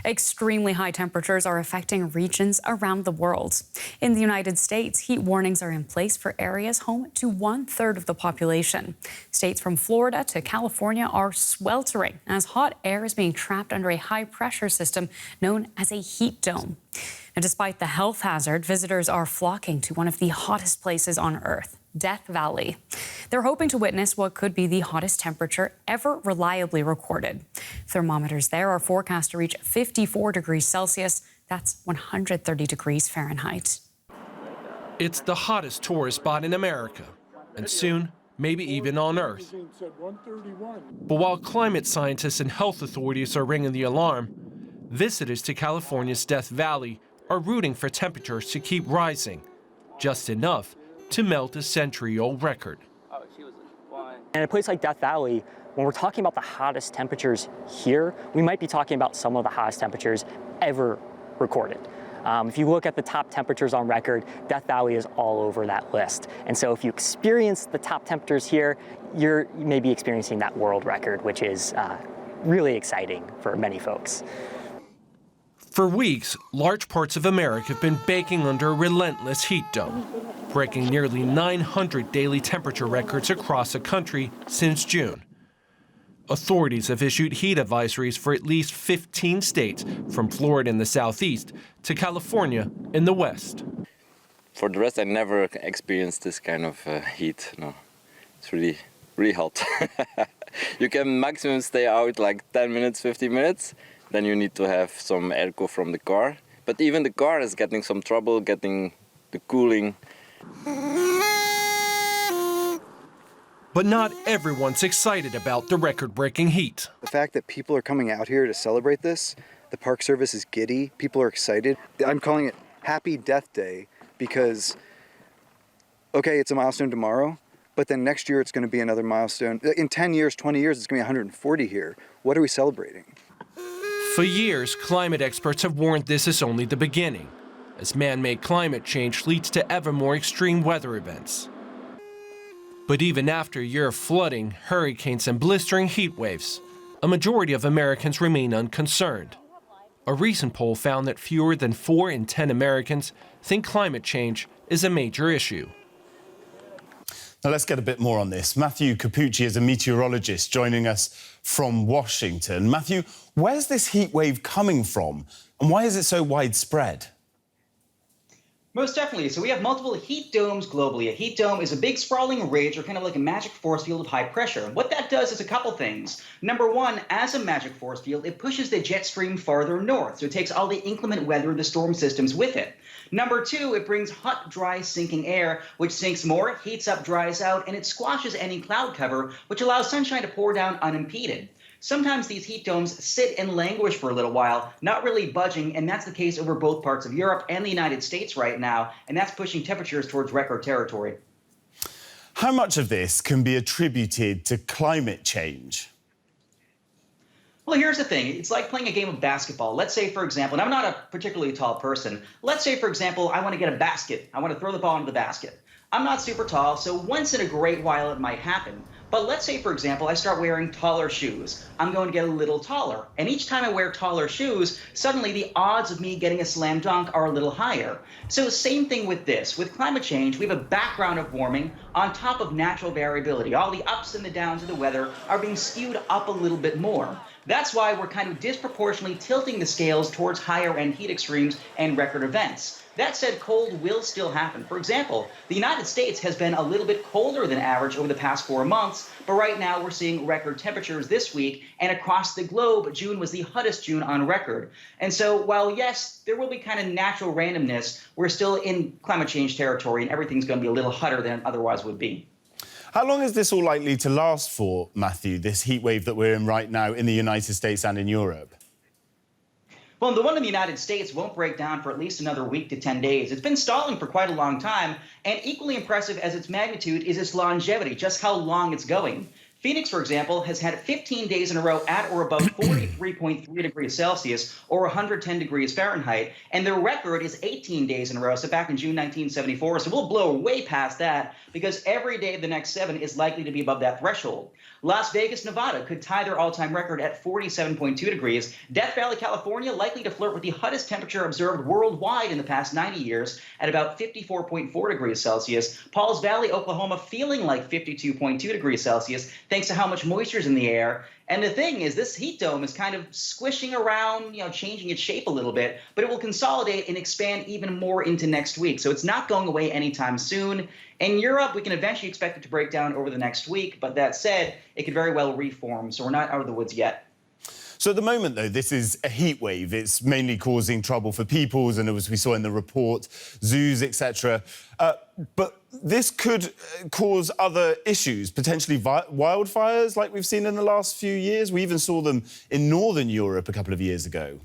Extremely high temperatures are affecting regions around the world. In the United States, heat warnings are in place for areas home to 1/3 of the population. States from Florida to California are sweltering as hot air is being trapped under a high-pressure system known as a heat dome. Now, despite the health hazard, visitors are flocking to one of the hottest places on Earth, Death Valley. They're hoping to witness what could be the hottest temperature ever reliably recorded. Thermometers there are forecast to reach 54 degrees Celsius. That's 130 degrees Fahrenheit. It's the hottest tourist spot in America, and soon, maybe even on Earth. But while climate scientists and health authorities are ringing the alarm, visitors to California's Death Valley are rooting for temperatures to keep rising, just enough to melt a century-old record. In a place like Death Valley, when we're talking about the hottest temperatures here, we might be talking about some of the hottest temperatures ever recorded. If you look at the top temperatures on record, Death Valley is all over that list. And so if you experience the top temperatures here, you may be experiencing that world record, which is really exciting for many folks. For weeks, large parts of America have been baking under a relentless heat dome, breaking nearly 900 daily temperature records across the country since June. Authorities have issued heat advisories for at least 15 states, from Florida in the southeast to California in the west. For the rest, I never experienced this kind of heat. No, it's really, really hot. You can maximum stay out like 10 minutes, 15 minutes. Then you need to have some airco from the car. But even the car is getting some trouble getting the cooling. But not everyone's excited about the record-breaking heat. The fact that people are coming out here to celebrate this, the Park Service is giddy, people are excited. I'm calling it Happy Death Day because, okay, it's a milestone tomorrow, but then next year it's going to be another milestone. In 10 years, 20 years, it's going to be 140 here. What are we celebrating? For years, climate experts have warned this is only the beginning, as man-made climate change leads to ever more extreme weather events. But even after a year of flooding, hurricanes, and blistering heat waves, a majority of Americans remain unconcerned. A recent poll found that fewer than 4 in 10 Americans think climate change is a major issue. Now let's get a bit more on this. Matthew Capucci is a meteorologist joining us from Washington. Matthew, where's this heat wave coming from and why is it so widespread? Most definitely. So we have multiple heat domes globally. A heat dome is a big sprawling ridge or kind of like a magic force field of high pressure. What that does is a couple things. Number one, as a magic force field, it pushes the jet stream farther north. So it takes all the inclement weather of the storm systems with it. Number two, it brings hot, dry, sinking air, which sinks more, heats up, dries out, and it squashes any cloud cover, which allows sunshine to pour down unimpeded. Sometimes these heat domes sit and languish for a little while, not really budging, and that's the case over both parts of Europe and the United States right now, and that's pushing temperatures towards record territory. How much of this can be attributed to climate change? Well, here's the thing. It's like playing a game of basketball. Let's say, for example, and I'm not a particularly tall person. Let's say, for example, I want to get a basket. I want to throw the ball into the basket. I'm not super tall, so once in a great while it might happen. But let's say, for example, I start wearing taller shoes. I'm going to get a little taller. And each time I wear taller shoes, suddenly the odds of me getting a slam dunk are a little higher. So same thing with this. With climate change, we have a background of warming on top of natural variability. All the ups and the downs of the weather are being skewed up a little bit more. That's why we're kind of disproportionately tilting the scales towards higher end heat extremes and record events. That said, cold will still happen. For example, the United States has been a little bit colder than average over the past 4 months, but right now we're seeing record temperatures this week, and across the globe, June was the hottest June on record. And so while, yes, there will be kind of natural randomness, we're still in climate change territory, and everything's going to be a little hotter than it otherwise would be. How long is this all likely to last for, Matthew, this heat wave that we're in right now in the United States and in Europe? Well, the one in the United States won't break down for at least another week to 10 days. It's been stalling for quite a long time, and equally impressive as its magnitude is its longevity, just how long it's going. Phoenix, for example, has had 15 days in a row at or above 43.3 degrees Celsius or 110 degrees Fahrenheit. And their record is 18 days in a row, so back in June 1974. So we'll blow way past that because every day of the next 7 is likely to be above that threshold. Las Vegas, Nevada could tie their all-time record at 47.2 degrees. Death Valley, California, likely to flirt with the hottest temperature observed worldwide in the past 90 years at about 54.4 degrees Celsius. Pauls Valley, Oklahoma, feeling like 52.2 degrees Celsius, thanks to how much moisture is in the air. And the thing is, this heat dome is kind of squishing around, changing its shape a little bit, but it will consolidate and expand even more into next week. So it's not going away anytime soon. In Europe, we can eventually expect it to break down over the next week. But that said, it could very well reform. So we're not out of the woods yet. So at the moment, though, this is a heat wave. It's mainly causing trouble for peoples, and as we saw in the report, zoos, etc. But this could cause other issues, potentially wildfires like we've seen in the last few years. We even saw them in northern Europe a couple of years ago.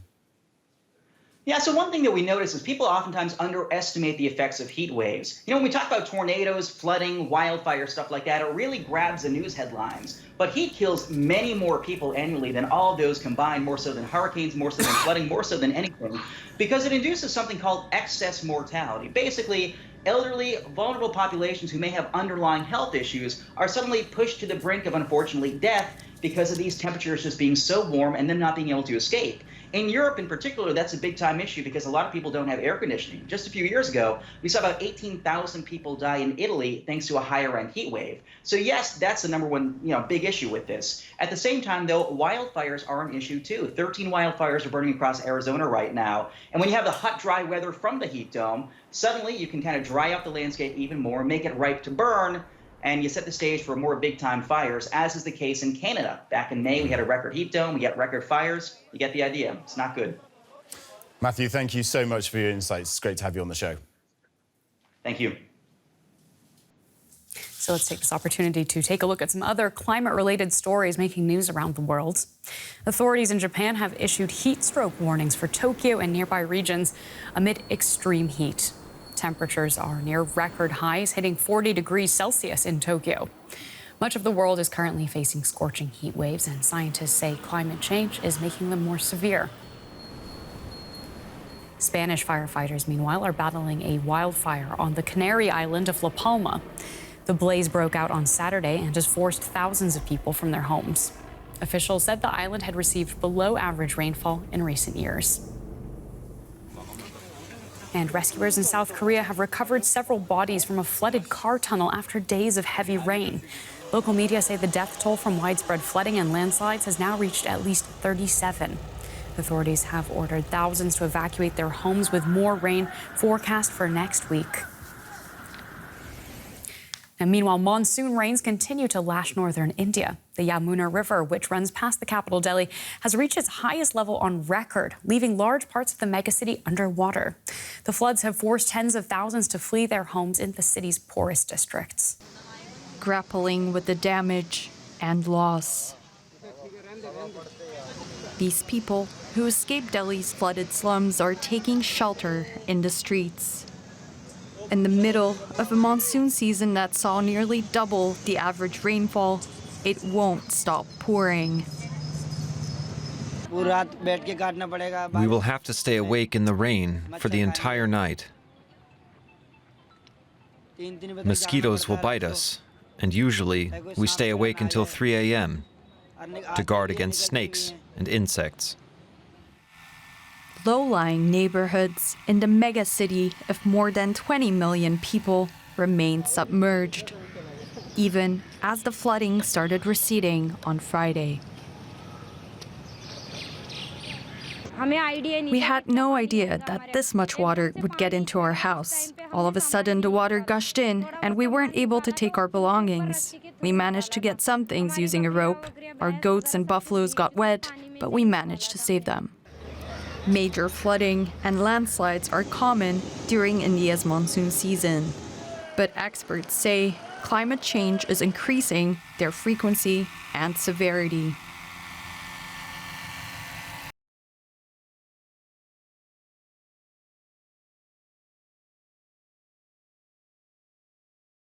Yeah, so one thing that we notice is people oftentimes underestimate the effects of heat waves. When we talk about tornadoes, flooding, wildfire, stuff like that, it really grabs the news headlines. But heat kills many more people annually than all of those combined, more so than hurricanes, more so than flooding, more so than anything, because it induces something called excess mortality. Basically, elderly, vulnerable populations who may have underlying health issues are suddenly pushed to the brink of, unfortunately, death because of these temperatures just being so warm and them not being able to escape. In Europe in particular, that's a big-time issue because a lot of people don't have air conditioning. Just a few years ago, we saw about 18,000 people die in Italy thanks to a higher-end heat wave. So yes, that's the number one big issue with this. At the same time, though, wildfires are an issue too. 13 wildfires are burning across Arizona right now. And when you have the hot, dry weather from the heat dome, suddenly you can kind of dry up the landscape even more, make it ripe to burn, and you set the stage for more big-time fires, as is the case in Canada. Back in May, we had a record heat dome. We got record fires. You get the idea. It's not good. Matthew, thank you so much for your insights. It's great to have you on the show. Thank you. So let's take this opportunity to take a look at some other climate-related stories making news around the world. Authorities in Japan have issued heat stroke warnings for Tokyo and nearby regions amid extreme heat. Temperatures are near record highs, hitting 40 degrees Celsius in Tokyo. Much of the world is currently facing scorching heat waves, and scientists say climate change is making them more severe. Spanish firefighters, meanwhile, are battling a wildfire on the Canary island of La Palma. The blaze broke out on Saturday and has forced thousands of people from their homes. Officials said the island had received below-average rainfall in recent years. And rescuers in South Korea have recovered several bodies from a flooded car tunnel after days of heavy rain. Local media say the death toll from widespread flooding and landslides has now reached at least 37. Authorities have ordered thousands to evacuate their homes, with more rain forecast for next week. And meanwhile, monsoon rains continue to lash northern India. The Yamuna River, which runs past the capital Delhi, has reached its highest level on record, leaving large parts of the megacity underwater. The floods have forced tens of thousands to flee their homes in the city's poorest districts. Grappling with the damage and loss. These people who escaped Delhi's flooded slums are taking shelter in the streets. In the middle of a monsoon season that saw nearly double the average rainfall, it won't stop pouring. We will have to stay awake in the rain for the entire night. Mosquitoes will bite us, and usually we stay awake until 3 a.m. to guard against snakes and insects. Low-lying neighborhoods in the megacity of more than 20 million people remained submerged, even as the flooding started receding on Friday. We had no idea that this much water would get into our house. All of a sudden, the water gushed in, and we weren't able to take our belongings. We managed to get some things using a rope. Our goats and buffaloes got wet, but we managed to save them. Major flooding and landslides are common during India's monsoon season. But experts say climate change is increasing their frequency and severity.